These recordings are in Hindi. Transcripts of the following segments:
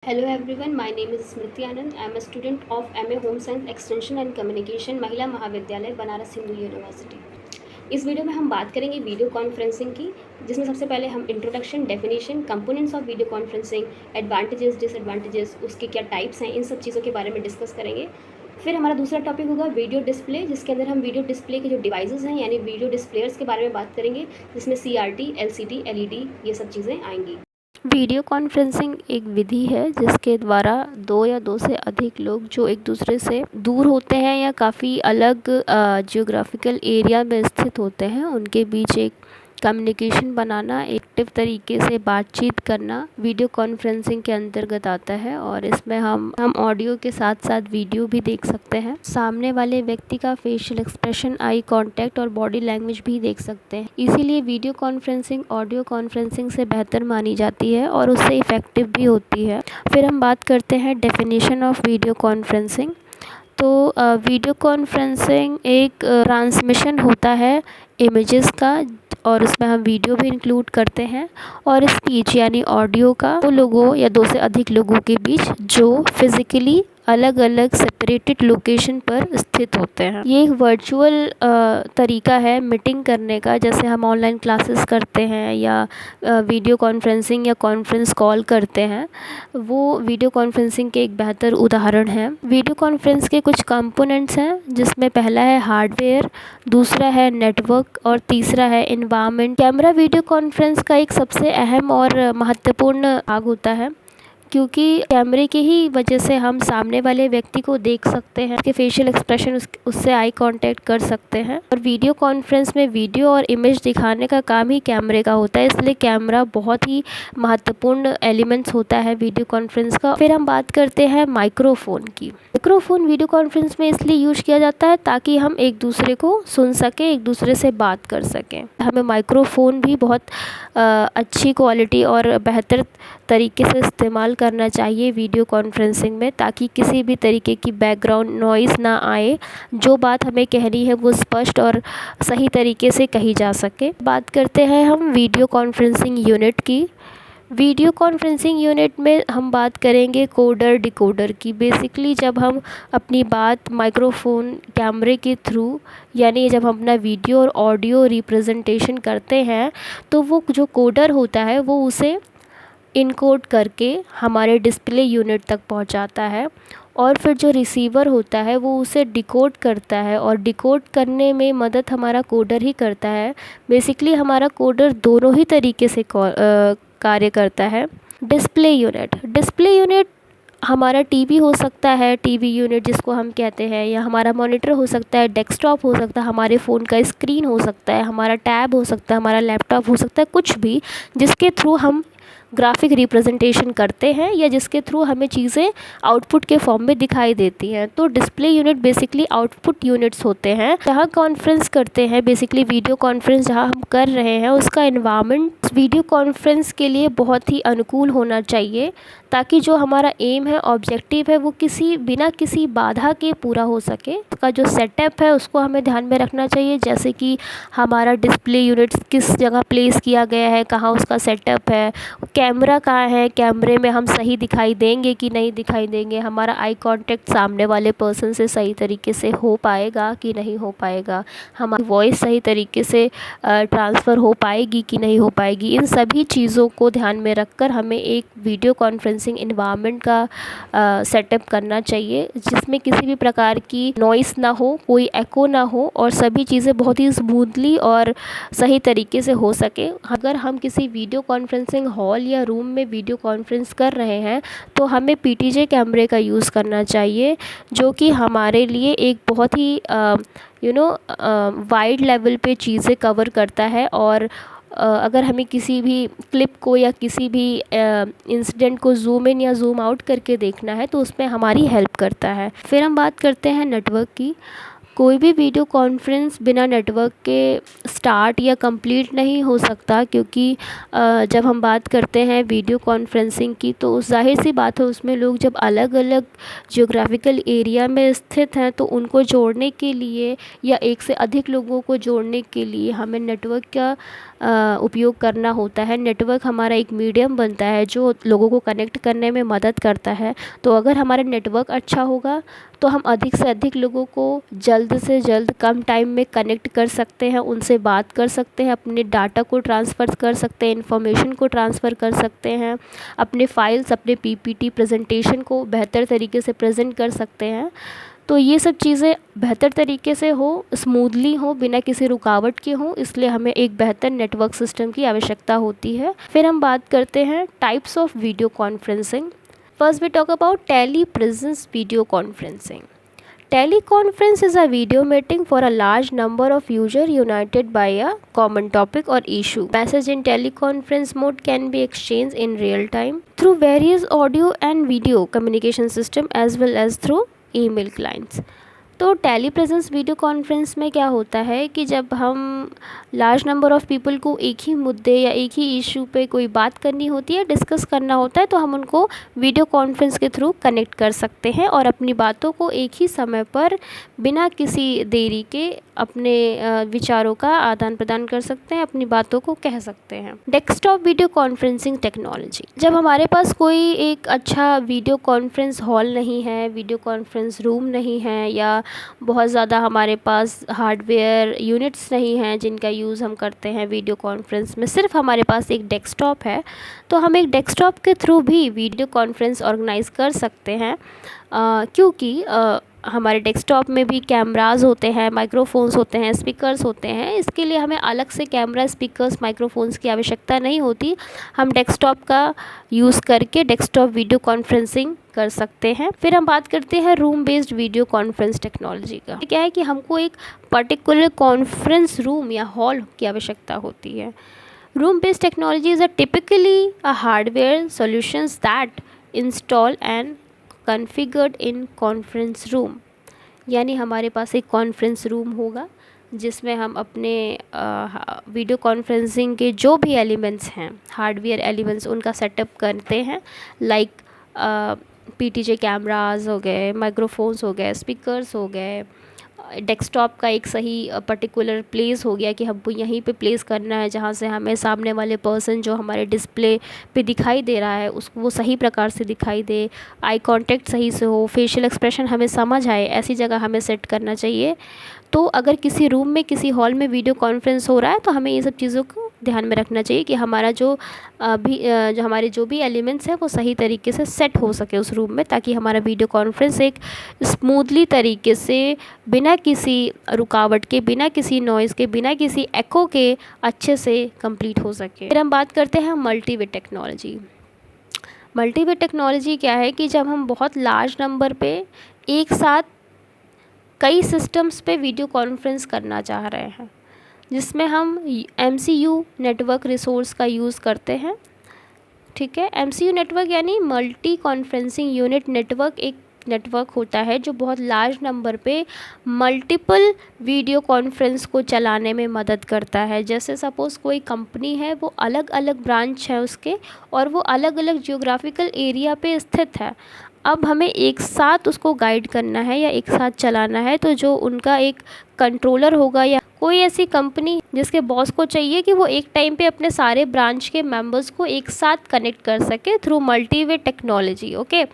Hello everyone, my name is Smriti Anand. I am a student of MA Home Science Extension and Communication महिला महाविद्यालय बनारस हिंदू यूनिवर्सिटी। इस वीडियो में हम बात करेंगे वीडियो कॉन्फ्रेंसिंग की, जिसमें सबसे पहले हम introduction, definition, components of video conferencing, advantages, disadvantages, उसके क्या टाइप्स हैं, इन सब चीज़ों के बारे में डिस्कस करेंगे। फिर हमारा दूसरा टॉपिक होगा वीडियो डिस्प्ले, जिसके अंदर हम वीडियो डिस्प्ले के जो डिवाइसेस हैं यानी वीडियो डिस्प्लेयर्स के बारे में बात करेंगे, जिसमें CRT, LCD, LED ये सब चीज़ें आएंगी। वीडियो कॉन्फ्रेंसिंग एक विधि है जिसके द्वारा दो या दो से अधिक लोग जो एक दूसरे से दूर होते हैं या काफ़ी अलग जियोग्राफिकल एरिया में स्थित होते हैं, उनके बीच एक कम्युनिकेशन बनाना, एक्टिव तरीके से बातचीत करना वीडियो कॉन्फ्रेंसिंग के अंतर्गत आता है। और इसमें हम ऑडियो के साथ साथ वीडियो भी देख सकते हैं। सामने वाले व्यक्ति का फेशियल एक्सप्रेशन, आई कांटेक्ट और बॉडी लैंग्वेज भी देख सकते हैं। इसीलिए वीडियो कॉन्फ्रेंसिंग ऑडियो कॉन्फ्रेंसिंग से बेहतर मानी जाती है और उससे इफ़ेक्टिव भी होती है। फिर हम बात करते हैं डेफिनेशन ऑफ वीडियो कॉन्फ्रेंसिंग। तो वीडियो कॉन्फ्रेंसिंग एक ट्रांसमिशन होता है इमेजेस का, और उसमें हम वीडियो भी इंक्लूड करते हैं, और स्पीच यानी ऑडियो का दो लोगों या दो से अधिक लोगों के बीच जो फिज़िकली अलग अलग सेपरेटेड लोकेशन पर स्थित होते हैं। ये एक वर्चुअल तरीका है मीटिंग करने का, जैसे हम ऑनलाइन क्लासेस करते हैं या वीडियो कॉन्फ्रेंसिंग या कॉन्फ्रेंस कॉल करते हैं, वो वीडियो कॉन्फ्रेंसिंग के एक बेहतर उदाहरण है। वीडियो कॉन्फ्रेंस के कुछ कंपोनेंट्स हैं, जिसमें पहला है हार्डवेयर, दूसरा है नेटवर्क और तीसरा है एनवायरनमेंट। कैमरा वीडियो कॉन्फ्रेंस का एक सबसे अहम और महत्वपूर्ण भाग होता है, क्योंकि कैमरे की ही वजह से हम सामने वाले व्यक्ति को देख सकते हैं, उसके फेशियल एक्सप्रेशन, उससे आई कांटेक्ट कर सकते हैं। और वीडियो कॉन्फ्रेंस में वीडियो और इमेज दिखाने का काम ही कैमरे का होता है, इसलिए कैमरा बहुत ही महत्वपूर्ण एलिमेंट्स होता है वीडियो कॉन्फ्रेंस का। फिर हम बात करते हैं माइक्रोफोन की। माइक्रोफोन वीडियो कॉन्फ्रेंस में इसलिए यूज किया जाता है ताकि हम एक दूसरे को सुन सकें, एक दूसरे से बात कर सकें। हमें माइक्रोफोन भी बहुत अच्छी क्वालिटी और बेहतर तरीके से इस्तेमाल करना चाहिए वीडियो कॉन्फ्रेंसिंग में, ताकि किसी भी तरीके की बैकग्राउंड नॉइज़ ना आए, जो बात हमें कहनी है वो स्पष्ट और सही तरीके से कही जा सके। बात करते हैं हम वीडियो कॉन्फ्रेंसिंग यूनिट की। वीडियो कॉन्फ्रेंसिंग यूनिट में हम बात करेंगे कोडर डिकोडर की। बेसिकली जब हम अपनी बात माइक्रोफोन कैमरे के थ्रू, यानी जब हम अपना वीडियो और ऑडियो रिप्रेजेंटेशन करते हैं, तो वो जो कोडर होता है वो उसे इनकोड करके हमारे डिस्प्ले यूनिट तक पहुंचाता है, और फिर जो रिसीवर होता है वो उसे डिकोड करता है, और डिकोड करने में मदद हमारा कोडर ही करता है। बेसिकली हमारा कोडर दोनों ही तरीके से कार्य करता है। डिस्प्ले यूनिट हमारा टीवी हो सकता है, टीवी यूनिट जिसको हम कहते हैं, या हमारा मॉनिटर हो सकता है, डेस्कटॉप हो सकता है, हमारे फ़ोन का स्क्रीन हो सकता है, हमारा टैब हो सकता है, हमारा लैपटॉप हो सकता है, कुछ भी जिसके थ्रू हम ग्राफिक रिप्रेजेंटेशन करते हैं या जिसके थ्रू हमें चीज़ें आउटपुट के फॉर्म में दिखाई देती हैं। तो display unit basically output units होते हैं। जहाँ कॉन्फ्रेंस करते हैं, बेसिकली वीडियो कॉन्फ्रेंस जहाँ हम कर रहे हैं, उसका एनवायरनमेंट वीडियो कॉन्फ्रेंस के लिए बहुत ही अनुकूल होना चाहिए, ताकि जो हमारा एम है, ऑब्जेक्टिव है, वो बिना किसी बाधा के पूरा हो सके। उसका जो सेटअप है उसको हमें ध्यान में रखना चाहिए, जैसे कि हमारा डिस्प्ले यूनिट्स किस जगह प्लेस किया गया है, कहाँ उसका सेटअप है, कैमरा कहाँ है, कैमरे में हम सही दिखाई देंगे कि नहीं दिखाई देंगे, हमारा आई कांटेक्ट सामने वाले पर्सन से सही तरीके से हो पाएगा कि नहीं हो पाएगा, हमारी वॉइस सही तरीके से ट्रांसफ़र हो पाएगी कि नहीं हो पाएगी। इन सभी चीज़ों को ध्यान में रखकर हमें एक वीडियो कॉन्फ्रेंसिंग एनवायरनमेंट का सेटअप करना चाहिए, जिसमें किसी भी प्रकार की नॉइस ना हो, कोई एको ना हो, और सभी चीज़ें बहुत ही स्मूथली और सही तरीके से हो सके। अगर हम किसी वीडियो कॉन्फ्रेंसिंग हॉल या रूम में वीडियो कॉन्फ्रेंस कर रहे हैं, तो हमें PTJ कैमरे का यूज़ करना चाहिए, जो कि हमारे लिए एक बहुत ही वाइड लेवल पे चीज़ें कवर करता है। और अगर हमें किसी भी क्लिप को या किसी भी इंसिडेंट को जूम इन या जूम आउट करके देखना है, तो उसमें हमारी हेल्प करता है। फिर हम बात करते हैं नेटवर्क की। कोई भी वीडियो कॉन्फ्रेंस बिना नेटवर्क के स्टार्ट या कंप्लीट नहीं हो सकता, क्योंकि जब हम बात करते हैं वीडियो कॉन्फ्रेंसिंग की तो ज़ाहिर सी बात है उसमें लोग जब अलग अलग जियोग्राफिकल एरिया में स्थित हैं तो उनको जोड़ने के लिए या एक से अधिक लोगों को जोड़ने के लिए हमें नेटवर्क का उपयोग करना होता है। नेटवर्क हमारा एक मीडियम बनता है जो लोगों को कनेक्ट करने में मदद करता है। तो अगर हमारा नेटवर्क अच्छा होगा तो हम अधिक से अधिक लोगों को जल्द से जल्द कम टाइम में कनेक्ट कर सकते हैं, उनसे बात कर सकते हैं, अपने डाटा को ट्रांसफ़र कर सकते हैं, इन्फॉर्मेशन को ट्रांसफ़र कर सकते हैं, अपने फाइल्स, अपने पीपीटी प्रेजेंटेशन को बेहतर तरीके से प्रेजेंट कर सकते हैं। तो ये सब चीज़ें बेहतर तरीके से हो, स्मूथली हो, बिना किसी रुकावट के हो, इसलिए हमें एक बेहतर नेटवर्क सिस्टम की आवश्यकता होती है। फिर हम बात करते हैं types of video conferencing. First we talk about telepresence video conferencing. Teleconference is a video meeting for a large number of users united by a common topic or issue. Message in teleconference mode can be exchanged in real time through various audio and video communication system as well as through email clients. तो टेली प्रेजेंस वीडियो कॉन्फ्रेंस में क्या होता है कि जब हम लार्ज नंबर ऑफ़ पीपल को एक ही मुद्दे या एक ही इशू पे कोई बात करनी होती है, डिस्कस करना होता है, तो हम उनको वीडियो कॉन्फ्रेंस के थ्रू कनेक्ट कर सकते हैं और अपनी बातों को एक ही समय पर बिना किसी देरी के अपने विचारों का आदान प्रदान कर सकते हैं, अपनी बातों को कह सकते हैं। Desktop video conferencing technology. जब हमारे पास कोई एक अच्छा वीडियो कॉन्फ्रेंस हॉल नहीं है, वीडियो कॉन्फ्रेंस रूम नहीं है, या बहुत ज़्यादा हमारे पास हार्डवेयर यूनिट्स नहीं हैं जिनका यूज़ हम करते हैं वीडियो कॉन्फ्रेंस में, सिर्फ हमारे पास एक डेस्कटॉप है, तो हम एक डेस्कटॉप के थ्रू भी वीडियो कॉन्फ्रेंस ऑर्गेनाइज़ कर सकते हैं। क्योंकि हमारे डेस्कटॉप में भी कैमराज होते हैं, माइक्रोफोन्स होते हैं, स्पीकर्स होते हैं। इसके लिए हमें अलग से कैमरा, स्पीकर्स, माइक्रोफोन्स की आवश्यकता नहीं होती। हम डेस्कटॉप का यूज़ करके डेस्कटॉप वीडियो कॉन्फ्रेंसिंग कर सकते हैं। फिर हम बात करते हैं room based video conference technology का। क्या है कि हमको एक पर्टिकुलर कॉन्फ्रेंस रूम या हॉल की आवश्यकता होती है। Room based technology is typically a hardware solutions that install and configured in conference room. यानी हमारे पास एक कॉन्फ्रेंस रूम होगा जिसमें हम अपने वीडियो कॉन्फ्रेंसिंग के जो भी एलिमेंट्स हैं, हार्डवेयर एलिमेंट्स, उनका सेटअप करते हैं। लाइक पीटीजे कैमरास हो गए, माइक्रोफोन्स हो गए, स्पीकर्स हो गए, डेस्कटॉप का एक सही पर्टिकुलर प्लेस हो गया कि हमको यहीं पे प्लेस करना है जहाँ से हमें सामने वाले पर्सन जो हमारे डिस्प्ले पे दिखाई दे रहा है उसको वो सही प्रकार से दिखाई दे, आई कांटेक्ट सही से हो, फेशियल एक्सप्रेशन हमें समझ आए, ऐसी जगह हमें सेट करना चाहिए। तो अगर किसी रूम में, किसी हॉल में वीडियो कॉन्फ्रेंस हो रहा है तो हमें ये सब चीज़ों को ध्यान में रखना चाहिए कि हमारा जो हमारे जो भी एलिमेंट्स हैं वो सही तरीके से सेट हो सके उस रूम में, ताकि हमारा वीडियो कॉन्फ्रेंस एक स्मूथली तरीके से, बिना किसी रुकावट के, बिना किसी नॉइज़ के, बिना किसी एको के अच्छे से कंप्लीट हो सके। फिर हम बात करते हैं मल्टीवे टेक्नोलॉजी। मल्टीवे टेक्नोलॉजी क्या है कि जब हम बहुत लार्ज नंबर पे एक साथ कई सिस्टम्स पे वीडियो कॉन्फ्रेंस करना चाह रहे हैं, जिसमें हम MCU नेटवर्क रिसोर्स का यूज़ करते हैं। ठीक है, MCU नेटवर्क यानी मल्टी कॉन्फ्रेंसिंग यूनिट नेटवर्क एक नेटवर्क होता है जो बहुत लार्ज नंबर पे मल्टीपल वीडियो कॉन्फ्रेंस को चलाने में मदद करता है। जैसे सपोज़ कोई कंपनी है, वो अलग अलग ब्रांच है उसके, और वो अलग अलग जियोग्राफिकल एरिया पे स्थित है। अब हमें एक साथ उसको गाइड करना है या एक साथ चलाना है, तो जो उनका एक कंट्रोलर होगा या कोई ऐसी कंपनी जिसके बॉस को चाहिए कि वो एक टाइम पे अपने सारे ब्रांच के मेंबर्स को एक साथ कनेक्ट कर सके थ्रू मल्टीवे टेक्नोलॉजी। ओके,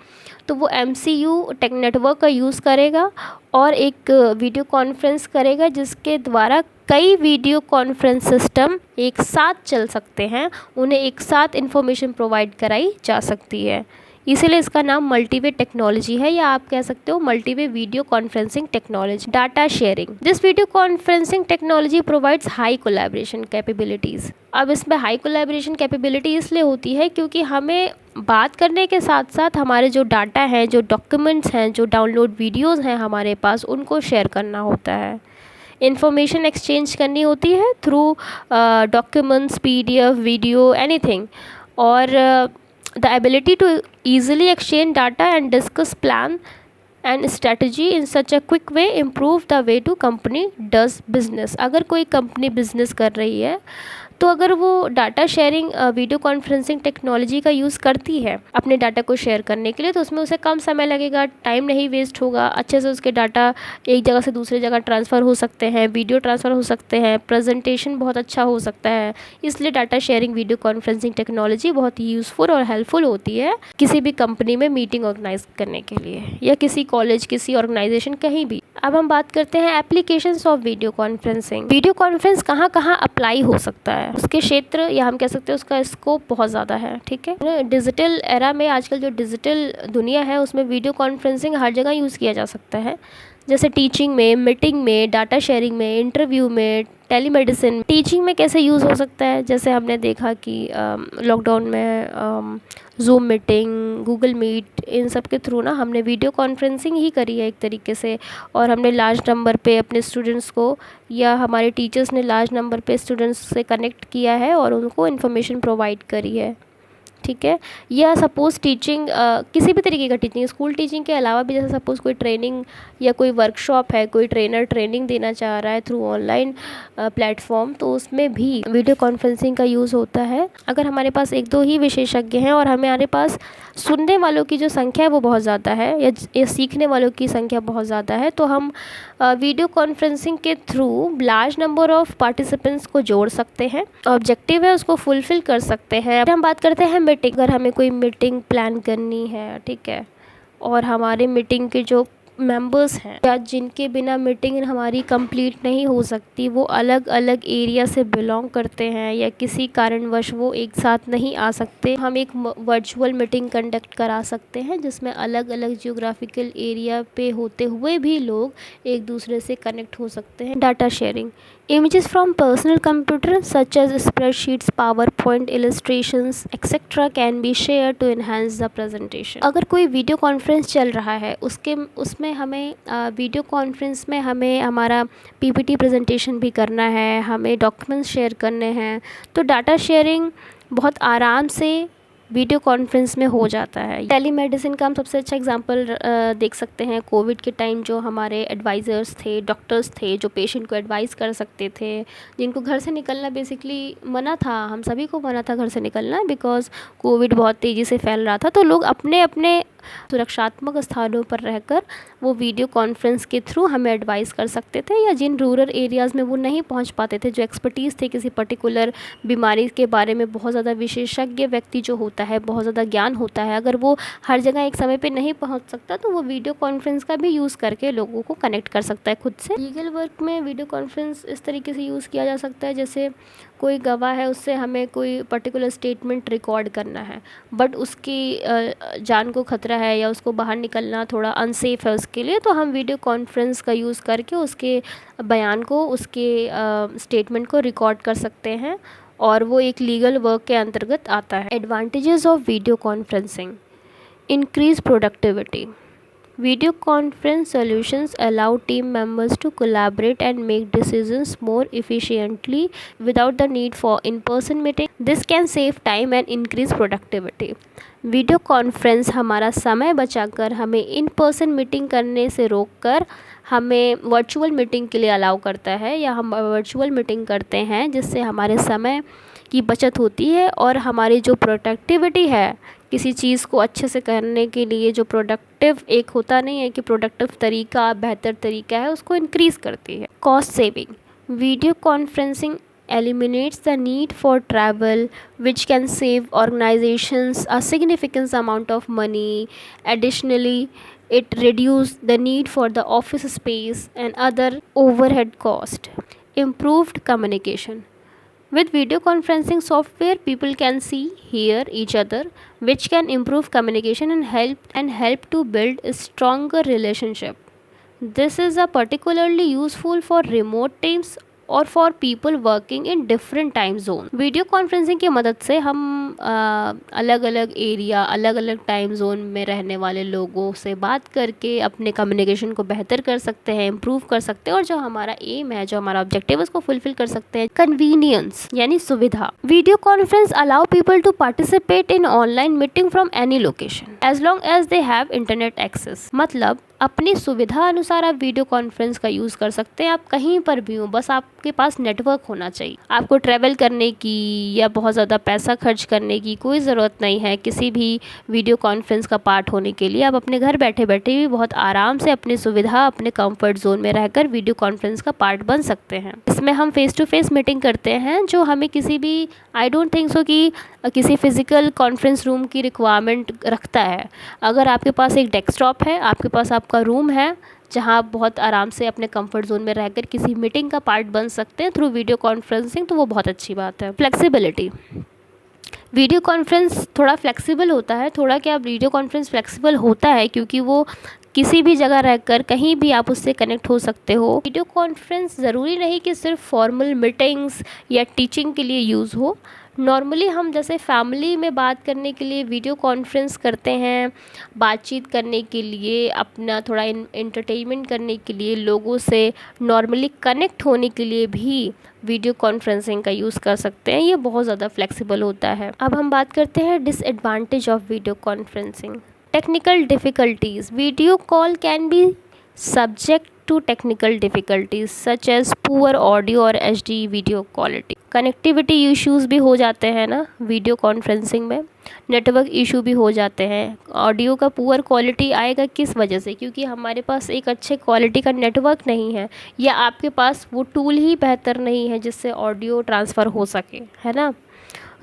तो वो MCU नेटवर्क का यूज़ करेगा और एक वीडियो कॉन्फ्रेंस करेगा जिसके द्वारा कई वीडियो कॉन्फ्रेंस सिस्टम एक साथ चल सकते हैं, उन्हें एक साथ इन्फॉर्मेशन प्रोवाइड कराई जा सकती है। इसीलिए इसका नाम मल्टीवे टेक्नोलॉजी है, या आप कह सकते हो multiway video conferencing technology. Data sharing. This video conferencing technology provides high collaboration capabilities. अब इसमें हाई कोलैबोरेशन कैपेबिलिटी इसलिए होती है क्योंकि हमें बात करने के साथ साथ हमारे जो डाटा हैं, जो डॉक्यूमेंट्स हैं, जो डाउनलोड वीडियोज़ हैं हमारे पास, उनको शेयर करना होता है, इन्फॉर्मेशन एक्सचेंज करनी होती है through documents, PDF, video, anything. और the ability to easily exchange data and discuss plan and strategy in such a quick way improve the way to company does business. अगर कोई कंपनी बिजनेस कर रही है तो अगर वो data sharing video conferencing technology का यूज़ करती है अपने डाटा को शेयर करने के लिए, तो उसमें उसे कम समय लगेगा, टाइम नहीं वेस्ट होगा, अच्छे से उसके डाटा एक जगह से दूसरी जगह ट्रांसफ़र हो सकते हैं, वीडियो ट्रांसफ़र हो सकते हैं, प्रेजेंटेशन बहुत अच्छा हो सकता है। इसलिए data sharing video conferencing technology बहुत ही यूज़फुल और हेल्पफुल होती है किसी भी कंपनी में मीटिंग ऑर्गेनाइज करने के लिए, या किसी कॉलेज, किसी ऑर्गेनाइजेशन, कहीं भी। अब हम बात करते हैं applications of video conferencing. Video conference कहाँ कहाँ अप्लाई हो सकता है, उसके क्षेत्र या हम कह सकते हैं उसका स्कोप बहुत ज़्यादा है। ठीक है, डिजिटल एरा में आजकल जो डिजिटल दुनिया है उसमें वीडियो कॉन्फ्रेंसिंग हर जगह यूज़ किया जा सकता है, जैसे टीचिंग में, मीटिंग में, डाटा शेयरिंग में, इंटरव्यू में, टेलीमेडिसिन। टीचिंग में कैसे यूज़ हो सकता है, जैसे हमने देखा कि लॉकडाउन में ज़ूम मीटिंग, गूगल मीट, इन सब के थ्रू ना हमने वीडियो कॉन्फ्रेंसिंग ही करी है एक तरीके से, और हमने लार्ज नंबर पे अपने स्टूडेंट्स को, या हमारे टीचर्स ने लार्ज नंबर पे स्टूडेंट्स से कनेक्ट किया है और उनको इन्फॉर्मेशन प्रोवाइड करी है। ठीक है, या सपोज़ टीचिंग, किसी भी तरीके का टीचिंग, स्कूल टीचिंग के अलावा भी, जैसे सपोज़ कोई ट्रेनिंग या कोई वर्कशॉप है, कोई ट्रेनर ट्रेनिंग देना चाह रहा है थ्रू ऑनलाइन प्लेटफॉर्म, तो उसमें भी वीडियो कॉन्फ्रेंसिंग का यूज़ होता है। अगर हमारे पास एक दो ही विशेषज्ञ हैं और हमारे पास सुनने वालों की जो संख्या है वो बहुत ज़्यादा है, या सीखने वालों की संख्या बहुत ज़्यादा है, तो हम वीडियो कॉन्फ्रेंसिंग के through large number of participants को जोड़ सकते हैं, ऑब्जेक्टिव है उसको फुलफ़िल कर सकते हैं। हम बात करते हैं मीटिंग। अगर हमें कोई मीटिंग प्लान करनी है, ठीक है, और हमारे मीटिंग के जो मेंबर्स हैं या जिनके बिना मीटिंग हमारी कंप्लीट नहीं हो सकती, वो अलग अलग एरिया से बिलोंग करते हैं या किसी कारणवश वो एक साथ नहीं आ सकते, हम एक वर्चुअल मीटिंग कंडक्ट करा सकते हैं जिसमें अलग अलग जियोग्राफिकल एरिया पे होते हुए भी लोग एक दूसरे से कनेक्ट हो सकते हैं। Data sharing, images from personal computer such as spreadsheets, PowerPoint, illustrations, etc. can be shared to enhance the presentation। अगर कोई वीडियो कॉन्फ्रेंस चल रहा है उसमें हमें वीडियो कॉन्फ्रेंस में हमें हमारा पीपीटी प्रेजेंटेशन भी करना है, हमें डॉक्यूमेंट्स शेयर करने हैं, तो डाटा शेयरिंग बहुत आराम से वीडियो कॉन्फ्रेंस में हो जाता है। टेलीमेडिसिन का हम सबसे अच्छा एग्जांपल देख सकते हैं। कोविड के टाइम जो हमारे एडवाइज़र्स थे, डॉक्टर्स थे, जो पेशेंट को एडवाइस कर सकते थे, जिनको घर से निकलना बेसिकली मना था, हम सभी को मना था घर से निकलना, बिकॉज़ कोविड बहुत तेज़ी से फैल रहा था, तो लोग अपने अपने सुरक्षात्मक स्थानों पर रहकर वो वीडियो कॉन्फ्रेंस के थ्रू हमें एडवाइस कर सकते थे, या जिन रूरल एरियाज़ में वो नहीं पहुंच पाते थे, जो एक्सपर्टीज़ थे किसी पर्टिकुलर बीमारी के बारे में, बहुत ज़्यादा विशेषज्ञ व्यक्ति जो होता है, बहुत ज़्यादा ज्ञान होता है, अगर वो हर जगह एक समय पे नहीं पहुंच सकता तो वो वीडियो कॉन्फ्रेंस का भी यूज़ करके लोगों को कनेक्ट कर सकता है खुद से। लीगल वर्क में वीडियो कॉन्फ्रेंस इस तरीके से यूज़ किया जा सकता है, जैसे कोई गवाह है, उससे हमें कोई पर्टिकुलर स्टेटमेंट रिकॉर्ड करना है, बट उसकी जान को खतरा है या उसको बाहर निकलना थोड़ा अनसेफ है उसके लिए, तो हम वीडियो कॉन्फ्रेंस का यूज़ करके उसके बयान को, उसके स्टेटमेंट को रिकॉर्ड कर सकते हैं, और वो एक लीगल वर्क के अंतर्गत आता है। Advantages of video conferencing: increase productivity. Video conference solutions allow team members to collaborate and make decisions more efficiently without the need for in-person meeting. This can save time and increase productivity. Video conference हमारा समय बचाकर हमें इन पर्सन मीटिंग करने से रोककर हमें वर्चुअल मीटिंग के लिए अलाउ करता है, या हम वर्चुअल मीटिंग करते हैं जिससे हमारे समय की बचत होती है, और हमारी जो प्रोडक्टिविटी है किसी चीज़ को अच्छे से करने के लिए, जो प्रोडक्टिव एक होता नहीं है कि प्रोडक्टिव तरीका बेहतर तरीका है, उसको इंक्रीज़ करती है। Cost saving: video conferencing eliminates the need for travel, which can save organizations a significant amount of money. Additionally, it reduces the need for the office space and other overhead cost. Improved communication: with video conferencing software, people can see, hear each other, which can improve communication and help to build a stronger relationship. This is particularly useful for remote teams और for people working in different time zone. Video conferencing की मदद से हम अलग अलग एरिया, अलग अलग टाइम जोन में रहने वाले लोगों से बात करके अपने कम्युनिकेशन को बेहतर कर सकते हैं, इम्प्रूव कर सकते हैं, और जो हमारा एम है, जो हमारा ऑब्जेक्टिव है, उसको फुलफिल कर सकते हैं। कन्वीनियंस यानी सुविधा। Video conference allow people to participate in online meeting from any location as long as they have internet access. मतलब अपनी सुविधा अनुसार आप वीडियो कॉन्फ्रेंस का यूज़ कर सकते हैं। आप कहीं पर भी हो, बस आपके पास नेटवर्क होना चाहिए। आपको ट्रैवल करने की या बहुत ज़्यादा पैसा खर्च करने की कोई ज़रूरत नहीं है किसी भी वीडियो कॉन्फ्रेंस का पार्ट होने के लिए। आप अपने घर बैठे बैठे भी बहुत आराम से अपनी सुविधा, अपने कंफर्ट जोन में रहकर वीडियो कॉन्फ्रेंस का पार्ट बन सकते हैं। इसमें हम फेस टू फेस मीटिंग करते हैं, जो हमें किसी भी, आई डोंट थिंक सो कि किसी फिजिकल कॉन्फ्रेंस रूम की रिक्वायरमेंट रखता है। अगर आपके पास एक डेस्कटॉप है, आपके पास आपका रूम है जहां आप बहुत आराम से अपने कंफर्ट जोन में रहकर किसी मीटिंग का पार्ट बन सकते हैं थ्रू वीडियो कॉन्फ्रेंसिंग, तो वो बहुत अच्छी बात है। फ्लेक्सिबिलिटी। वीडियो कॉन्फ्रेंस थोड़ा फ्लेक्सिबल होता है। थोड़ा क्या, वीडियो कॉन्फ्रेंस फ्लेक्सिबल होता है क्योंकि वो किसी भी जगह रहकर कहीं भी आप उससे कनेक्ट हो सकते हो। वीडियो कॉन्फ्रेंस ज़रूरी नहीं कि सिर्फ फॉर्मल मीटिंग्स या टीचिंग के लिए यूज़ हो। नॉर्मली हम जैसे फैमिली में बात करने के लिए वीडियो कॉन्फ्रेंस करते हैं, बातचीत करने के लिए, अपना थोड़ा एंटरटेनमेंट करने के लिए, लोगों से नॉर्मली कनेक्ट होने के लिए भी वीडियो कॉन्फ्रेंसिंग का यूज़ कर सकते हैं। ये बहुत ज़्यादा फ्लेक्सिबल होता है। अब हम बात करते हैं disadvantage of video conferencing. Technical difficulties. Video call can be subject to technical difficulties such as poor audio और HD video quality. Connectivity issues भी हो जाते हैं ना वीडियो कॉन्फ्रेंसिंग में, नेटवर्क इशू भी हो जाते हैं। ऑडियो का पुअर क्वालिटी आएगा किस वजह से? क्योंकि हमारे पास एक अच्छे क्वालिटी का नेटवर्क नहीं है, या आपके पास वो टूल ही बेहतर नहीं है जिससे ऑडियो ट्रांसफ़र हो सके, है ना।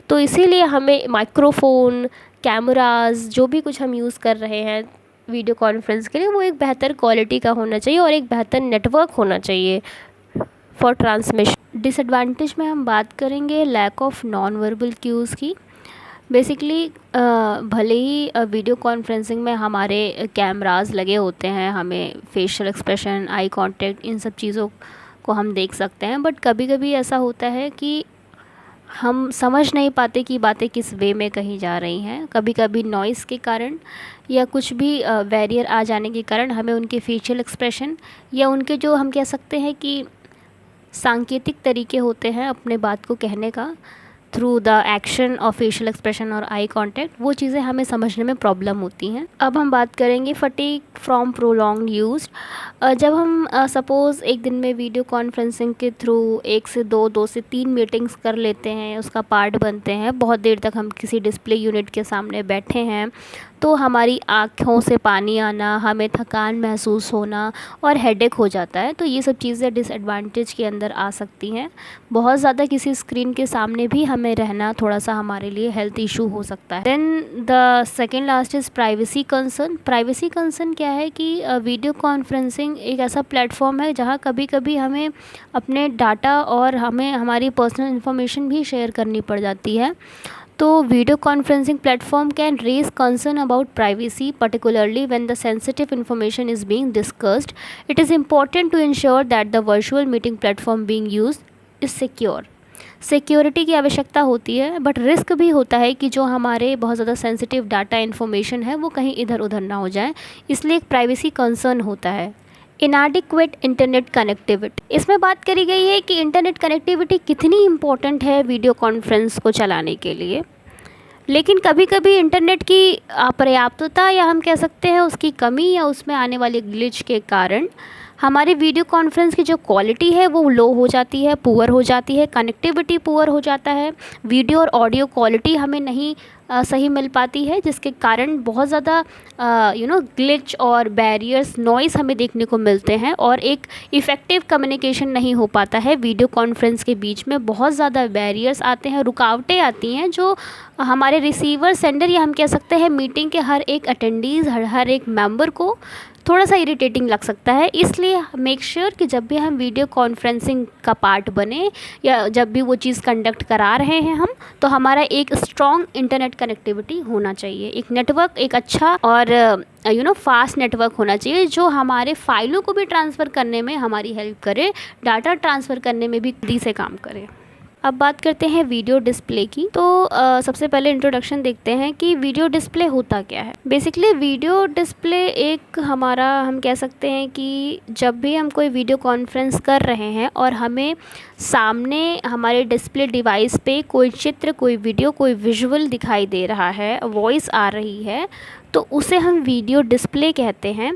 तो इसीलिए हमें माइक्रोफोन, कैमरास, जो भी कुछ हम यूज़ कर रहे हैं वीडियो कॉन्फ्रेंस के लिए, वो एक बेहतर क्वालिटी का होना चाहिए और एक बेहतर नेटवर्क होना चाहिए फॉर ट्रांसमिशन। डिसएडवांटेज में हम बात करेंगे lack of non verbal cues की। बेसिकली भले ही वीडियो कॉन्फ्रेंसिंग में हमारे कैमरास लगे होते हैं, हमें फेशियल एक्सप्रेशन, आई कांटेक्ट, इन सब चीज़ों को हम देख सकते हैं, बट कभी कभी ऐसा होता है कि हम समझ नहीं पाते कि बातें किस वे में कही जा रही हैं। कभी कभी नॉइज़ के कारण या कुछ भी बैरियर आ जाने के कारण हमें उनके फेशियल एक्सप्रेशन या उनके जो हम कह सकते हैं कि सांकेतिक तरीके होते हैं अपने बात को कहने का, through the action of facial expression और आई कांटेक्ट, वो चीज़ें हमें समझने में प्रॉब्लम होती हैं। अब हम बात करेंगे फटीग फ्रॉम प्रोलॉन्ग्ड यूज। जब हम सपोज़ एक दिन में वीडियो कॉन्फ्रेंसिंग के थ्रू 1 से 2 से 3 मीटिंग्स कर लेते हैं, उसका पार्ट बनते हैं, बहुत देर तक हम किसी डिस्प्ले यूनिट के सामने बैठे हैं, तो हमारी आँखों से पानी आना, हमें थकान महसूस होना और हेडेक हो जाता है। तो ये सब चीज़ें डिसएडवांटेज के अंदर आ सकती हैं। बहुत ज़्यादा किसी स्क्रीन के सामने भी हमें रहना थोड़ा सा हमारे लिए हेल्थ इशू हो सकता है। Then the second last is privacy concern. Privacy concern क्या है कि वीडियो कॉन्फ्रेंसिंग एक ऐसा प्लेटफॉर्म है जहाँ कभी कभी हमें अपने डाटा और हमें हमारी पर्सनल इन्फॉर्मेशन भी शेयर करनी पड़ जाती है। तो video conferencing platform can raise concern about privacy, particularly when the sensitive information is being discussed. It is important to ensure that the virtual meeting platform being used is secure. Security की आवश्यकता होती है, बट रिस्क भी होता है कि जो हमारे बहुत ज़्यादा सेंसिटिव डाटा इन्फॉर्मेशन है वो कहीं इधर उधर ना हो जाए, इसलिए एक प्राइवेसी कंसर्न होता है। इनएडिक्वेट इंटरनेट कनेक्टिविटी। इसमें बात करी गई है कि इंटरनेट कनेक्टिविटी कितनी इम्पोर्टेंट है वीडियो कॉन्फ्रेंस को चलाने के लिए, लेकिन कभी कभी इंटरनेट की अपर्याप्तता या हम कह सकते हैं उसकी कमी या उसमें आने वाले ग्लिच के कारण हमारी वीडियो कॉन्फ्रेंस की जो क्वालिटी है वो लो हो जाती है, पुअर हो जाती है, कनेक्टिविटी पुअर हो जाता है, वीडियो और ऑडियो क्वालिटी हमें नहीं सही मिल पाती है, जिसके कारण बहुत ज़्यादा ग्लिच और बैरियर्स, नॉइज़ हमें देखने को मिलते हैं और एक इफ़ेक्टिव कम्युनिकेशन नहीं हो पाता है। वीडियो कॉन्फ्रेंस के बीच में बहुत ज़्यादा बैरियर्स आते हैं, रुकावटें आती हैं जो हमारे रिसीवर, सेंडर या हम कह सकते हैं मीटिंग के हर एक अटेंडीज़, हर एक मेंबर को थोड़ा सा इरिटेटिंग लग सकता है। इसलिए मेक श्योर कि जब भी हम वीडियो कॉन्फ्रेंसिंग का पार्ट बने या जब भी वो चीज़ कंडक्ट करा रहे हैं हम, तो हमारा एक स्ट्रॉन्ग इंटरनेट कनेक्टिविटी होना चाहिए, एक नेटवर्क, एक अच्छा और फास्ट नेटवर्क होना चाहिए जो हमारे फाइलों को भी ट्रांसफ़र करने में हमारी हेल्प करे, डाटा ट्रांसफ़र करने में भी जल्दी से काम करे। अब बात करते हैं वीडियो डिस्प्ले की। तो सबसे पहले इंट्रोडक्शन देखते हैं कि वीडियो डिस्प्ले होता क्या है। बेसिकली वीडियो डिस्प्ले एक हमारा, हम कह सकते हैं कि जब भी हम कोई वीडियो कॉन्फ्रेंस कर रहे हैं और हमें सामने हमारे डिस्प्ले डिवाइस पे कोई चित्र, कोई वीडियो, कोई विजुअल दिखाई दे रहा है, वॉइस आ रही है, तो उसे हम वीडियो डिस्प्ले कहते हैं।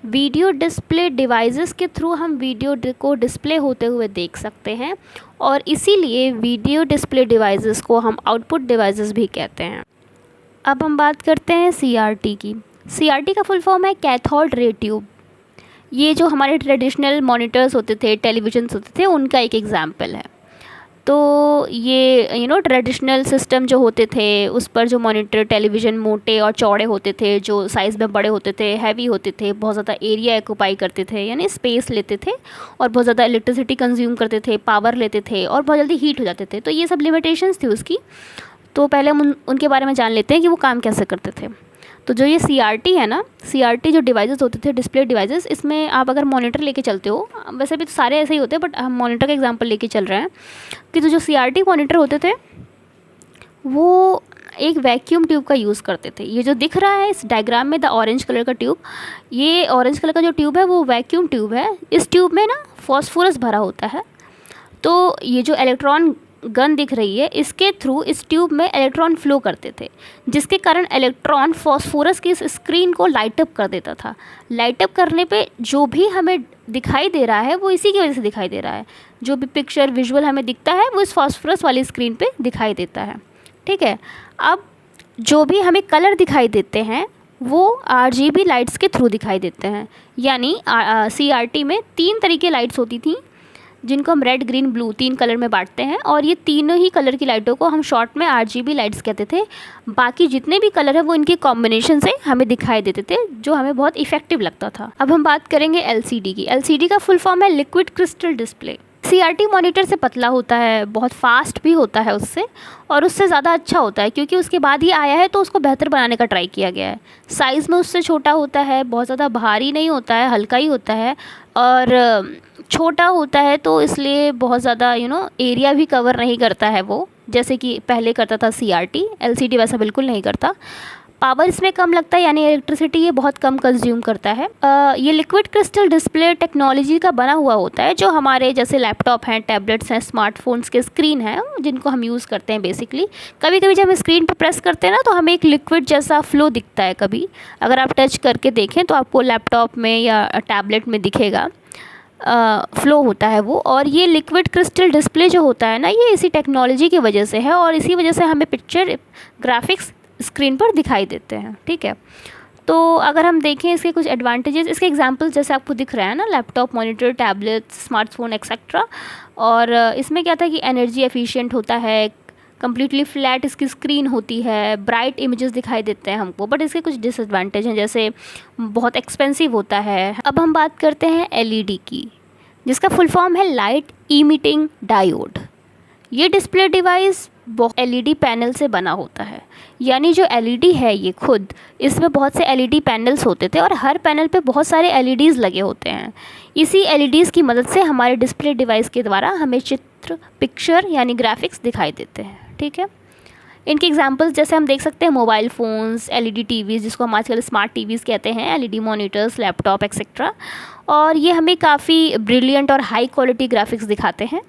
वीडियो डिस्प्ले डिवाइसेस के थ्रू हम वीडियो को डिस्प्ले होते हुए देख सकते हैं और इसीलिए वीडियो डिस्प्ले डिवाइसेस को हम आउटपुट डिवाइसेस भी कहते हैं। अब हम बात करते हैं CRT की। CRT का फुल फॉर्म है कैथोड रे ट्यूब। ये जो हमारे ट्रेडिशनल मॉनिटर्स होते थे, टेलीविजन्स होते थे, उनका एक एग्जाम्पल है। तो ये ट्रेडिशनल सिस्टम जो होते थे उस पर जो मॉनिटर, टेलीविज़न मोटे और चौड़े होते थे, जो साइज़ में बड़े होते थे, हैवी होते थे, बहुत ज़्यादा एरिया ऑक्यूपाई करते थे, यानी स्पेस लेते थे और बहुत ज़्यादा इलेक्ट्रिसिटी कंज्यूम करते थे, पावर लेते थे और बहुत जल्दी हीट हो जाते थे। तो ये सब लिमिटेशंस थी उसकी। तो पहले हम उनके बारे में जान लेते हैं कि वो काम कैसे करते थे। तो जो ये CRT है ना, CRT जो डिवाइसेस होते थे, डिस्प्ले डिवाइसेस, इसमें आप अगर मॉनिटर लेके चलते हो, वैसे भी तो सारे ऐसे ही होते हैं बट हम मॉनिटर का एग्जांपल लेके चल रहे हैं कि तो जो CRT मॉनिटर होते थे वो एक वैक्यूम ट्यूब का यूज़ करते थे। ये जो दिख रहा है इस डायग्राम में, द ऑरेंज कलर का ट्यूब, ये ऑरेंज कलर का जो ट्यूब है वो वैक्यूम ट्यूब है। इस ट्यूब में ना फॉस्फोरस भरा होता है। तो ये जो इलेक्ट्रॉन गन दिख रही है, इसके थ्रू इस ट्यूब में इलेक्ट्रॉन फ्लो करते थे, जिसके कारण इलेक्ट्रॉन फॉस्फोरस की इस स्क्रीन को लाइट अप कर देता था। लाइट अप करने पे जो भी हमें दिखाई दे रहा है वो इसी की वजह से दिखाई दे रहा है। जो भी पिक्चर, विजुअल हमें दिखता है वो इस फॉस्फोरस वाली स्क्रीन पे दिखाई देता है। ठीक है। अब जो भी हमें कलर दिखाई देते हैं वो RGB लाइट्स के थ्रू दिखाई देते हैं। यानी CRT में 3 तरीके लाइट्स होती थी जिनको हम रेड, ग्रीन, ब्लू 3 कलर में बांटते हैं और ये तीनों ही कलर की लाइटों को हम शॉर्ट में RGB लाइट्स कहते थे। बाकी जितने भी कलर है वो इनके कॉम्बिनेशन से हमें दिखाई देते थे, जो हमें बहुत इफेक्टिव लगता था। अब हम बात करेंगे LCD की। LCD का फुल फॉर्म है liquid crystal display. CRT monitor से पतला होता है, बहुत फास्ट भी होता है उससे, और उससे ज़्यादा अच्छा होता है क्योंकि उसके बाद ही आया है तो उसको बेहतर बनाने का ट्राई किया गया है। साइज़ में उससे छोटा होता है, बहुत ज़्यादा भारी नहीं होता है, हल्का ही होता है और छोटा होता है, तो इसलिए बहुत ज़्यादा एरिया भी कवर नहीं करता है वो, जैसे कि पहले करता था CRT। LCD वैसा बिल्कुल नहीं करता। पावर इसमें कम लगता है, यानी इलेक्ट्रिसिटी ये बहुत कम कंज्यूम करता है। ये लिक्विड क्रिस्टल डिस्प्ले टेक्नोलॉजी का बना हुआ होता है, जो हमारे जैसे लैपटॉप हैं, टैबलेट्स हैं, स्मार्टफोन्स के स्क्रीन हैं, जिनको हम यूज़ करते हैं बेसिकली। कभी कभी जब हम स्क्रीन पर प्रेस करते हैं ना तो हमें एक लिक्विड जैसा फ्लो दिखता है। कभी अगर आप टच करके देखें तो आपको लैपटॉप में या टैबलेट में दिखेगा, फ़्लो होता है वो। और ये लिक्विड क्रिस्टल डिस्प्ले जो होता है ना, ये इसी टेक्नोलॉजी की वजह से है और इसी वजह से हमें पिक्चर, ग्राफिक्स स्क्रीन पर दिखाई देते हैं। ठीक है। तो अगर हम देखें इसके कुछ एडवांटेजेस, इसके एग्जांपल जैसे आपको दिख रहा है ना, laptop, monitor, tablet, smartphone etcetera. और इसमें क्या था कि एनर्जी एफिशिएंट होता है, कम्प्लीटली फ्लैट इसकी स्क्रीन होती है, ब्राइट इमेजेस दिखाई देते हैं हमको। बट इसके कुछ डिसएडवांटेज हैं, जैसे बहुत एक्सपेंसिव होता है। अब हम बात करते हैं LED की, जिसका फुल फॉर्म है लाइट इमिटिंग डायोड। ये डिस्प्ले डिवाइस LED पैनल से बना होता है। यानी जो LED है ये खुद, इसमें बहुत से LED पैनल्स होते थे और हर पैनल पे बहुत सारे LEDs लगे होते हैं। इसी LEDs की मदद से हमारे डिस्प्ले डिवाइस के द्वारा हमें चित्र, पिक्चर यानी ग्राफिक्स दिखाई देते हैं। ठीक है। इनके एग्जांपल्स जैसे हम देख सकते हैं मोबाइल फ़ोन्स, LED टीवीज़ जिसको हम आजकल स्मार्ट टीवीज़ कहते हैं, LED मॉनिटर्स, लैपटॉप एक्सेट्रा। और ये हमें काफ़ी ब्रिलियंट और हाई क्वालिटी ग्राफिक्स दिखाते हैं।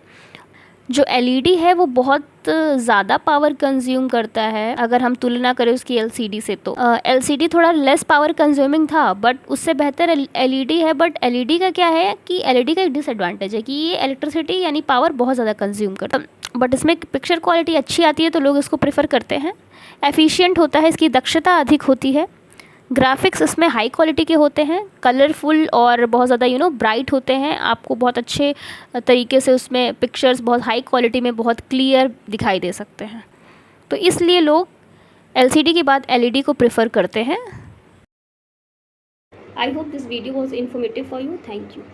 जो LED है वो बहुत ज़्यादा पावर कंज्यूम करता है अगर हम तुलना करें उसकी LCD से। तो LCD थोड़ा लेस पावर कंज्यूमिंग था बट उससे बेहतर LED है। बट LED का क्या है कि LED का एक डिसएडवांटेज है कि ये इलेक्ट्रिसिटी यानी पावर बहुत ज़्यादा कंज्यूम करता है। बट इसमें पिक्चर क्वालिटी अच्छी आती है तो लोग इसको प्रेफर करते हैं। एफिशिएंट होता है, इसकी दक्षता अधिक होती है। ग्राफिक्स इसमें हाई क्वालिटी के होते हैं, कलरफुल और बहुत ज़्यादा ब्राइट होते हैं। आपको बहुत अच्छे तरीके से उसमें पिक्चर्स बहुत हाई क्वालिटी में बहुत क्लियर दिखाई दे सकते हैं। तो इसलिए लोग LCD के बाद LED को प्रेफर करते हैं। I hope this video was informative for you. Thank you.